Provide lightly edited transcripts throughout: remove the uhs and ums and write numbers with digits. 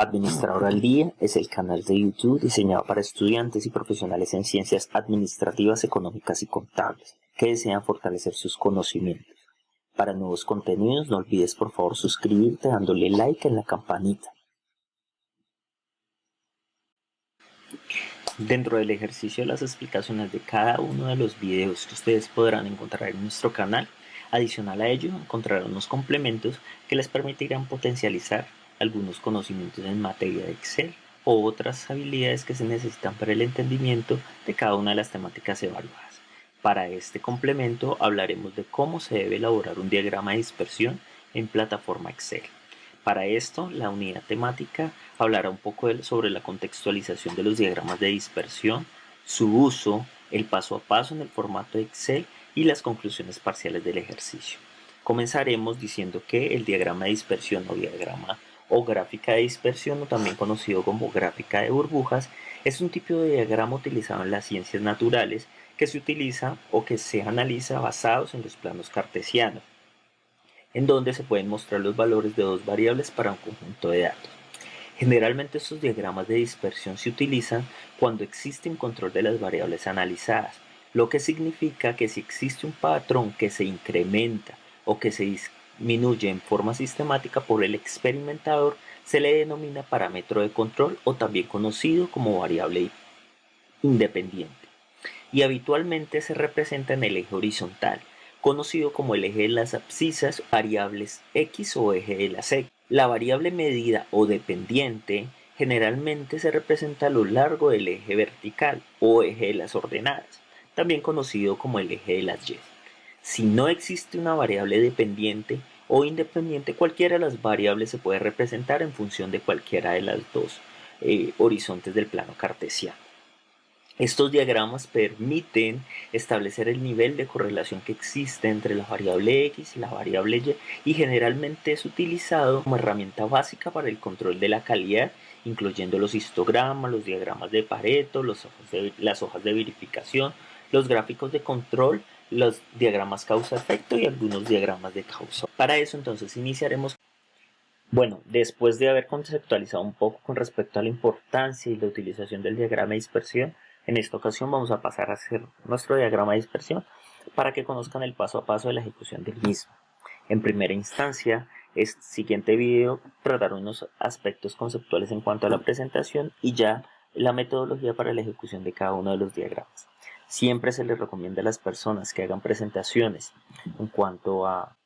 Administrador al Día es el canal de YouTube diseñado para estudiantes y profesionales en ciencias administrativas, económicas y contables que desean fortalecer sus conocimientos. Para nuevos contenidos no olvides por favor suscribirte dándole like en la campanita. Dentro del ejercicio de las explicaciones de cada uno de los videos que ustedes podrán encontrar en nuestro canal, adicional a ello encontrarán unos complementos que les permitirán potencializar algunos conocimientos en materia de Excel o otras habilidades que se necesitan para el entendimiento de cada una de las temáticas evaluadas. Para este complemento hablaremos de cómo se debe elaborar un diagrama de dispersión en plataforma Excel. Para esto, la unidad temática hablará un poco sobre la contextualización de los diagramas de dispersión, su uso, el paso a paso en el formato Excel y las conclusiones parciales del ejercicio. Comenzaremos diciendo que el diagrama de dispersión o gráfica de dispersión, o también conocido como gráfica de burbujas, es un tipo de diagrama utilizado en las ciencias naturales que se utiliza o que se analiza basados en los planos cartesianos, en donde se pueden mostrar los valores de dos variables para un conjunto de datos. Generalmente estos diagramas de dispersión se utilizan cuando existe un control de las variables analizadas, lo que significa que si existe un patrón que se incrementa o que se disminuye en forma sistemática por el experimentador, se le denomina parámetro de control o también conocido como variable independiente, y habitualmente se representa en el eje horizontal, conocido como el eje de las abscisas, variables X o eje de las X. La variable medida o dependiente generalmente se representa a lo largo del eje vertical o eje de las ordenadas, también conocido como el eje de las Y. Si no existe una variable dependiente o independiente, cualquiera de las variables se puede representar en función de cualquiera de las dos horizontes del plano cartesiano. Estos diagramas permiten establecer el nivel de correlación que existe entre la variable X y la variable Y generalmente es utilizado como herramienta básica para el control de la calidad, incluyendo los histogramas, los diagramas de Pareto, las hojas de verificación, los gráficos de control, los diagramas causa-efecto y algunos diagramas de causa. Para eso entonces iniciaremos. Bueno, después de haber conceptualizado un poco con respecto a la importancia y la utilización del diagrama de dispersión, en esta ocasión vamos a pasar a hacer nuestro diagrama de dispersión para que conozcan el paso a paso de la ejecución del mismo. En primera instancia, este siguiente video tratará unos aspectos conceptuales en cuanto a la presentación y ya la metodología para la ejecución de cada uno de los diagramas. Siempre se les recomienda a las personas que hagan presentaciones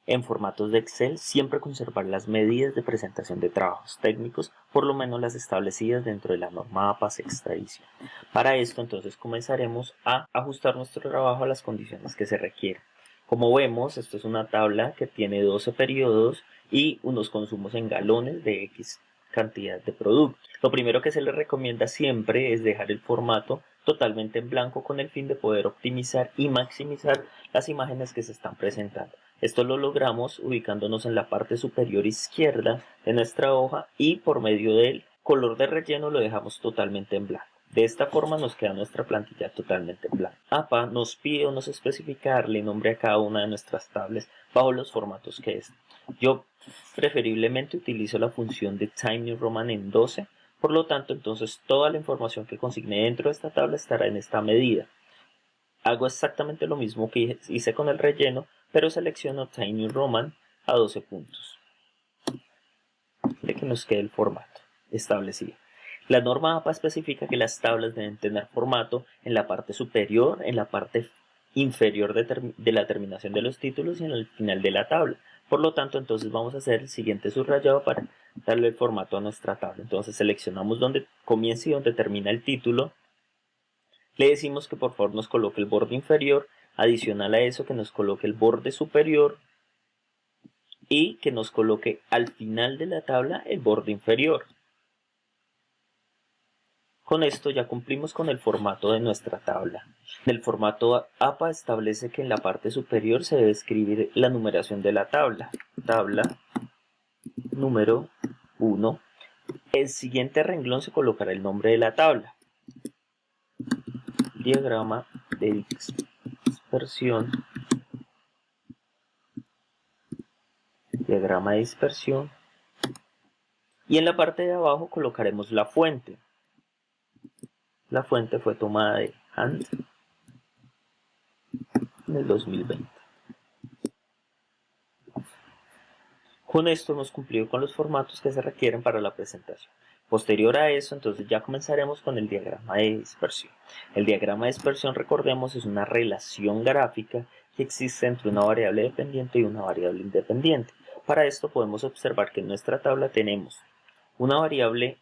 en formatos de Excel, siempre conservar las medidas de presentación de trabajos técnicos, por lo menos las establecidas dentro de la norma APA sexta edición. Para esto entonces comenzaremos a ajustar nuestro trabajo a las condiciones que se requieren. Como vemos, esto es una tabla que tiene 12 periodos y unos consumos en galones de X cantidad de producto. Lo primero que se les recomienda siempre es dejar el formato totalmente en blanco con el fin de poder optimizar y maximizar las imágenes que se están presentando. Esto lo logramos ubicándonos en la parte superior izquierda de nuestra hoja y por medio del color de relleno lo dejamos totalmente en blanco. De esta forma nos queda nuestra plantilla totalmente en blanco. APA nos pide o nos especifica darle nombre a cada una de nuestras tablas bajo los formatos que es. Yo preferiblemente utilizo la función de Time New Roman en 12, por lo tanto entonces toda la información que consigné dentro de esta tabla estará en esta medida. Hago exactamente lo mismo que hice con el relleno, pero selecciono Time New Roman a 12 puntos, de que nos quede el formato establecido. La norma APA especifica que las tablas deben tener formato en la parte superior, en la parte inferior de la terminación de los títulos y en el final de la tabla. Por lo tanto, entonces vamos a hacer el siguiente subrayado para darle el formato a nuestra tabla. Entonces seleccionamos donde comienza y donde termina el título. Le decimos que por favor nos coloque el borde inferior, adicional a eso que nos coloque el borde superior y que nos coloque al final de la tabla el borde inferior. Con esto ya cumplimos con el formato de nuestra tabla. El formato APA establece que en la parte superior se debe escribir la numeración de la tabla. Tabla número 1. El siguiente renglón se colocará el nombre de la tabla. Diagrama de dispersión. Diagrama de dispersión Y en la parte de abajo colocaremos la fuente. La fuente fue tomada de Hand en el 2020. Con esto hemos cumplido con los formatos que se requieren para la presentación. Posterior a eso, entonces ya comenzaremos con el diagrama de dispersión. El diagrama de dispersión, recordemos, es una relación gráfica que existe entre una variable dependiente y una variable independiente. Para esto podemos observar que en nuestra tabla tenemos una variable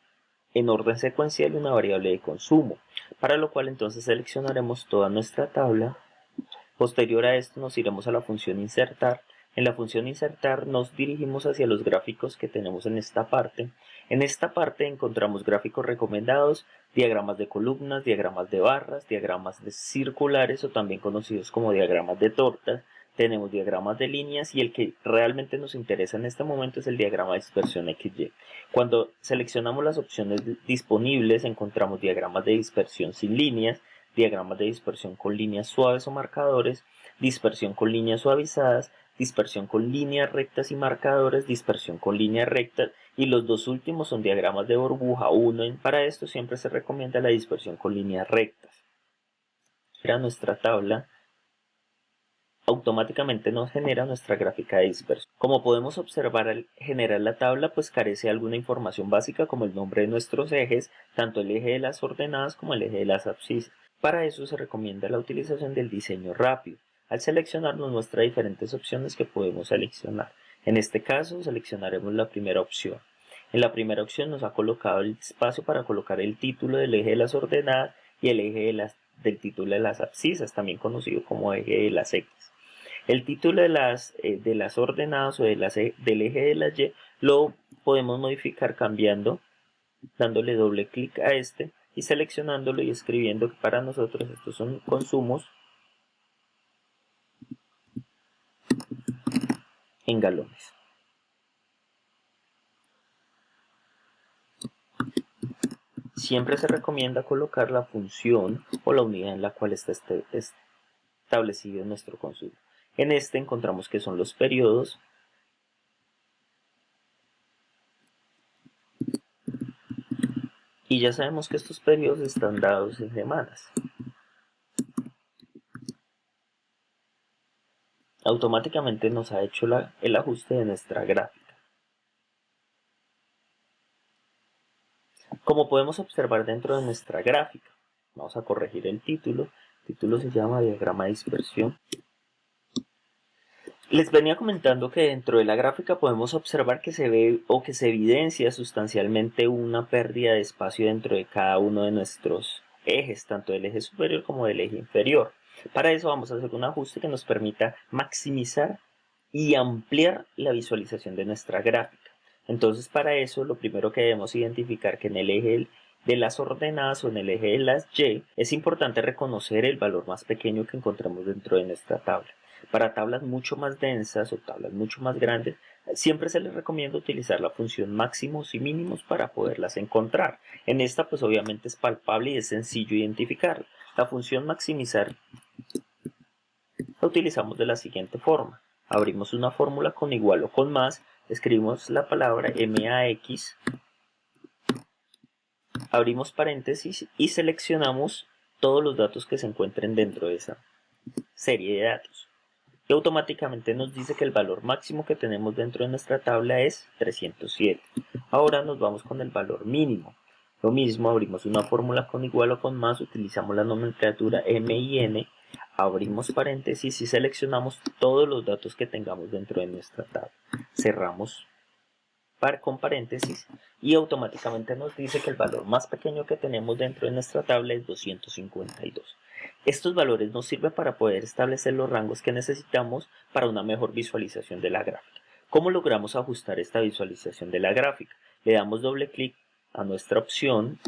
en orden secuencial y una variable de consumo, para lo cual entonces seleccionaremos toda nuestra tabla. Posterior a esto nos iremos a la función insertar. En la función insertar nos dirigimos hacia los gráficos que tenemos en esta parte. En esta parte encontramos gráficos recomendados, diagramas de columnas, diagramas de barras, diagramas de circulares o también conocidos como diagramas de tortas. Tenemos diagramas de líneas y el que realmente nos interesa en este momento es el diagrama de dispersión XY. Cuando seleccionamos las opciones disponibles encontramos diagramas de dispersión sin líneas, diagramas de dispersión con líneas suaves o marcadores, dispersión con líneas suavizadas, dispersión con líneas rectas y marcadores, dispersión con líneas rectas, y los dos últimos son diagramas de burbuja. Para esto siempre se recomienda la dispersión con líneas rectas. Para nuestra tabla, automáticamente nos genera nuestra gráfica de dispersión. Como podemos observar, al generar la tabla pues carece de alguna información básica como el nombre de nuestros ejes, tanto el eje de las ordenadas como el eje de las abscisas. Para eso se recomienda la utilización del diseño rápido. Al seleccionar nos muestra diferentes opciones que podemos seleccionar. En este caso seleccionaremos la primera opción. En la primera opción nos ha colocado el espacio para colocar el título del eje de las ordenadas y el eje del título de las abscisas, también conocido como eje de las X. El título de las ordenadas o del eje de las Y lo podemos modificar cambiando, dándole doble clic a este y seleccionándolo y escribiendo que para nosotros estos son consumos en galones. Siempre se recomienda colocar la función o la unidad en la cual está establecido nuestro consumo. En este encontramos que son los periodos y ya sabemos que estos periodos están dados en semanas. Automáticamente nos ha hecho el ajuste de nuestra gráfica. Como podemos observar dentro de nuestra gráfica, vamos a corregir el título. El título se llama diagrama de dispersión. Les venía comentando que dentro de la gráfica podemos observar que se ve o que se evidencia sustancialmente una pérdida de espacio dentro de cada uno de nuestros ejes, tanto del eje superior como del eje inferior. Para eso vamos a hacer un ajuste que nos permita maximizar y ampliar la visualización de nuestra gráfica. Entonces, para eso lo primero que debemos identificar que en el eje de las ordenadas o en el eje de las Y es importante reconocer el valor más pequeño que encontramos dentro de nuestra tabla. Para tablas mucho más densas o tablas mucho más grandes, siempre se les recomienda utilizar la función máximos y mínimos para poderlas encontrar. En esta pues obviamente es palpable y es sencillo identificarla. La función maximizar la utilizamos de la siguiente forma. Abrimos una fórmula con igual o con más, escribimos la palabra MAX, abrimos paréntesis y seleccionamos todos los datos que se encuentren dentro de esa serie de datos. Y automáticamente nos dice que el valor máximo que tenemos dentro de nuestra tabla es 307. Ahora nos vamos con el valor mínimo. Lo mismo, abrimos una fórmula con igual o con más, utilizamos la nomenclatura M y N, abrimos paréntesis y seleccionamos todos los datos que tengamos dentro de nuestra tabla. Cerramos con paréntesis y automáticamente nos dice que el valor más pequeño que tenemos dentro de nuestra tabla es 252. Estos valores nos sirven para poder establecer los rangos que necesitamos para una mejor visualización de la gráfica. ¿Cómo logramos ajustar esta visualización de la gráfica? Le damos doble clic a nuestra opción,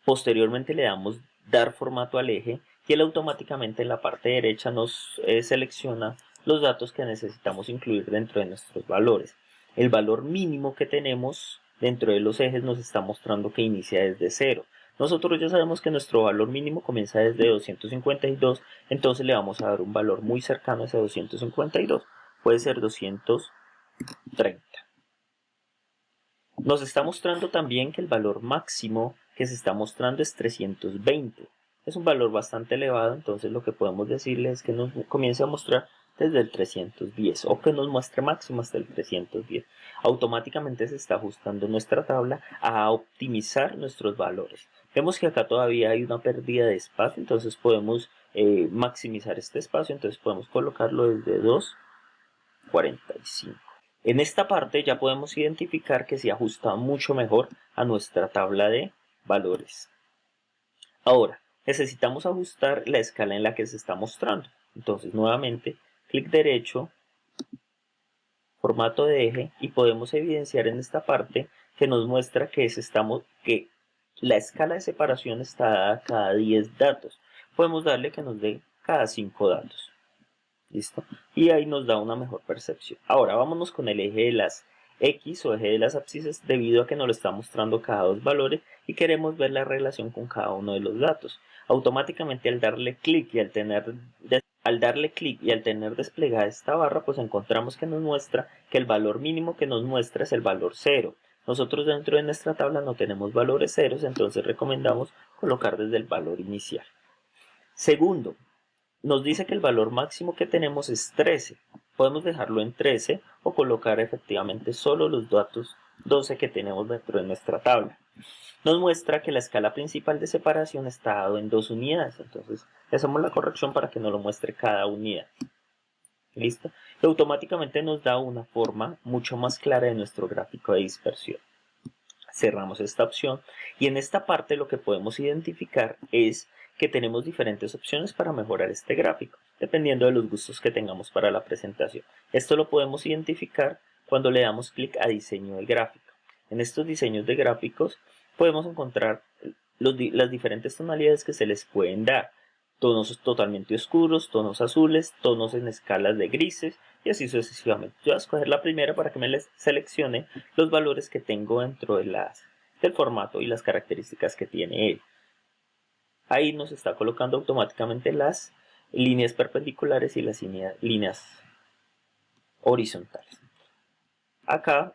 posteriormente le damos dar formato al eje y él automáticamente en la parte derecha nos selecciona los datos que necesitamos incluir dentro de nuestros valores. El valor mínimo que tenemos dentro de los ejes nos está mostrando que inicia desde 0. Nosotros ya sabemos que nuestro valor mínimo comienza desde 252, entonces le vamos a dar un valor muy cercano a ese 252. Puede ser 230. Nos está mostrando también que el valor máximo que se está mostrando es 320. Es un valor bastante elevado, entonces lo que podemos decirle es que nos comience a mostrar desde el 310 o que nos muestre máximo hasta el 310. Automáticamente se está ajustando nuestra tabla a optimizar nuestros valores. Vemos que acá todavía hay una pérdida de espacio, entonces podemos maximizar este espacio, entonces podemos colocarlo desde 2.45. En esta parte ya podemos identificar que se ajusta mucho mejor a nuestra tabla de valores. Ahora, necesitamos ajustar la escala en la que se está mostrando. Entonces, nuevamente, clic derecho, formato de eje, y podemos evidenciar en esta parte que nos muestra que la escala de separación está dada cada 10 datos. Podemos darle que nos dé cada 5 datos. ¿Listo? Y ahí nos da una mejor percepción. Ahora vámonos con el eje de las X o eje de las abscisas, debido a que nos lo está mostrando cada dos valores y queremos ver la relación con cada uno de los datos. Automáticamente al darle clic y al tener desplegada esta barra, pues encontramos que nos muestra que el valor mínimo que nos muestra es el valor 0. Nosotros dentro de nuestra tabla no tenemos valores ceros, entonces recomendamos colocar desde el valor inicial. Segundo, nos dice que el valor máximo que tenemos es 13. Podemos dejarlo en 13 o colocar efectivamente solo los datos 12 que tenemos dentro de nuestra tabla. Nos muestra que la escala principal de separación está dado en 2 unidades. Entonces le hacemos la corrección para que nos lo muestre cada unidad. ¿Listo? Y automáticamente nos da una forma mucho más clara de nuestro gráfico de dispersión. Cerramos esta opción y en esta parte lo que podemos identificar es que tenemos diferentes opciones para mejorar este gráfico, dependiendo de los gustos que tengamos para la presentación. Esto lo podemos identificar cuando le damos clic a diseño de gráfico. En estos diseños de gráficos podemos encontrar las diferentes tonalidades que se les pueden dar. Tonos totalmente oscuros, tonos azules, tonos en escalas de grises y así sucesivamente. Yo voy a escoger la primera para que me les seleccione los valores que tengo dentro del formato y las características que tiene él. Ahí nos está colocando automáticamente las líneas perpendiculares y las líneas horizontales. Acá,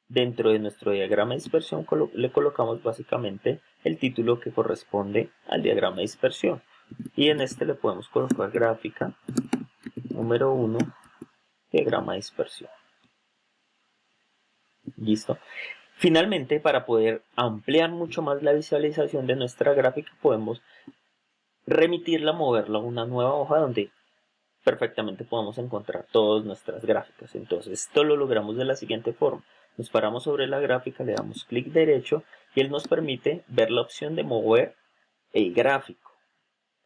dentro de nuestro diagrama de dispersión, le colocamos básicamente el título que corresponde al diagrama de dispersión. Y en este le podemos colocar gráfica número 1, diagrama de dispersión. ¿Listo? Finalmente, para poder ampliar mucho más la visualización de nuestra gráfica, podemos remitirla, moverla a una nueva hoja donde perfectamente podemos encontrar todas nuestras gráficas. Entonces, esto lo logramos de la siguiente forma. Nos paramos sobre la gráfica, le damos clic derecho y él nos permite ver la opción de mover el gráfico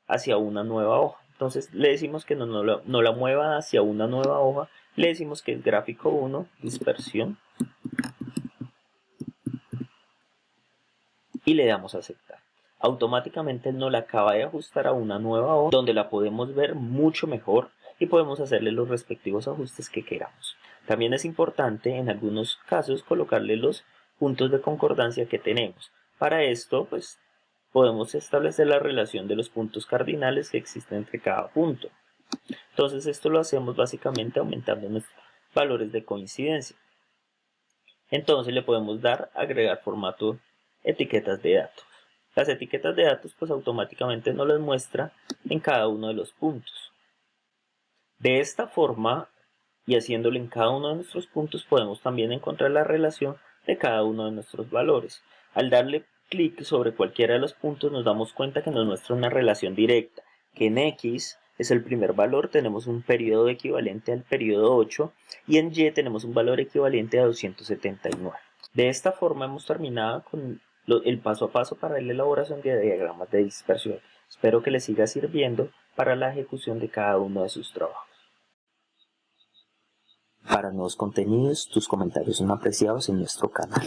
hacia una nueva hoja. Entonces le decimos que no la mueva hacia una nueva hoja, le decimos que es gráfico 1, dispersión, y le damos a aceptar. Automáticamente él nos la acaba de ajustar a una nueva hoja donde la podemos ver mucho mejor y podemos hacerle los respectivos ajustes que queramos. También es importante en algunos casos colocarle los puntos de concordancia que tenemos. Para esto, pues podemos establecer la relación de los puntos cardinales que existen entre cada punto. Entonces esto lo hacemos básicamente aumentando nuestros valores de coincidencia. Entonces le podemos dar agregar formato etiquetas de datos. Las etiquetas de datos pues automáticamente nos las muestra en cada uno de los puntos. De esta forma y haciéndolo en cada uno de nuestros puntos podemos también encontrar la relación de cada uno de nuestros valores. Al darle clic sobre cualquiera de los puntos nos damos cuenta que nos muestra una relación directa, que en X es el primer valor, tenemos un periodo equivalente al periodo 8 y en Y tenemos un valor equivalente a 279. De esta forma hemos terminado con el paso a paso para la elaboración de diagramas de dispersión. Espero que les siga sirviendo para la ejecución de cada uno de sus trabajos. Para nuevos contenidos, tus comentarios son apreciados en nuestro canal.